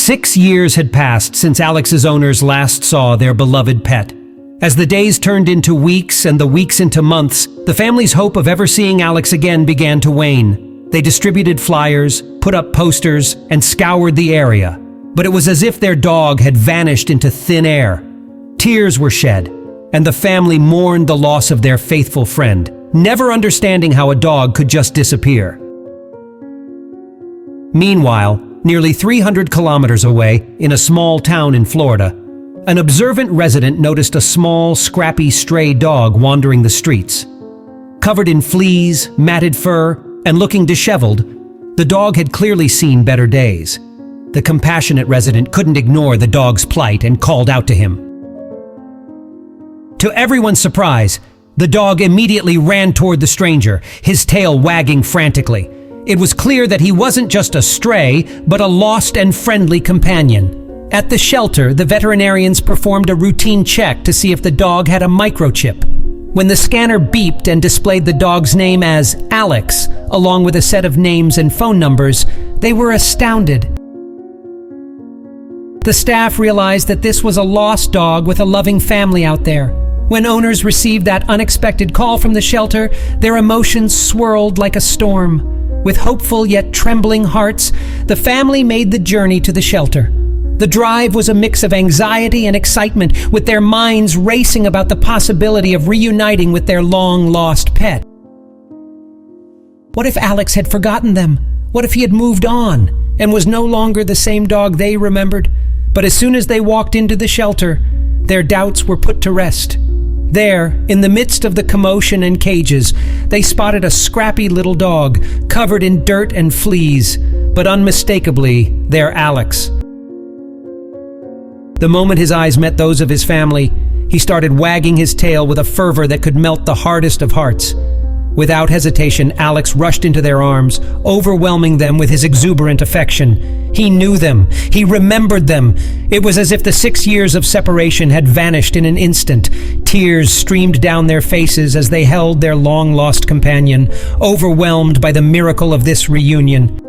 6 years had passed since Alex's owners last saw their beloved pet. As the days turned into weeks and the weeks into months, the family's hope of ever seeing Alex again began to wane. They distributed flyers, put up posters, and scoured the area. But it was as if their dog had vanished into thin air. Tears were shed, and the family mourned the loss of their faithful friend, never understanding how a dog could just disappear. Meanwhile, nearly 300 kilometers away, in a small town in Florida, an observant resident noticed a small, scrappy stray dog wandering the streets. Covered in fleas, matted fur, and looking disheveled, the dog had clearly seen better days. The compassionate resident couldn't ignore the dog's plight and called out to him. To everyone's surprise, the dog immediately ran toward the stranger, his tail wagging frantically. It was clear that he wasn't just a stray, but a lost and friendly companion. At the shelter, the veterinarians performed a routine check to see if the dog had a microchip. When the scanner beeped and displayed the dog's name as Alex, along with a set of names and phone numbers, they were astounded. The staff realized that this was a lost dog with a loving family out there. When owners received that unexpected call from the shelter, their emotions swirled like a storm. With hopeful yet trembling hearts, the family made the journey to the shelter. The drive was a mix of anxiety and excitement, with their minds racing about the possibility of reuniting with their long-lost pet. What if Alex had forgotten them? What if he had moved on and was no longer the same dog they remembered? But as soon as they walked into the shelter, their doubts were put to rest. There, in the midst of the commotion and cages, they spotted a scrappy little dog, covered in dirt and fleas, but unmistakably their Alex. The moment his eyes met those of his family, he started wagging his tail with a fervor that could melt the hardest of hearts. Without hesitation, Alex rushed into their arms, overwhelming them with his exuberant affection. He knew them. He remembered them. It was as if the 6 years of separation had vanished in an instant. Tears streamed down their faces as they held their long-lost companion, overwhelmed by the miracle of this reunion.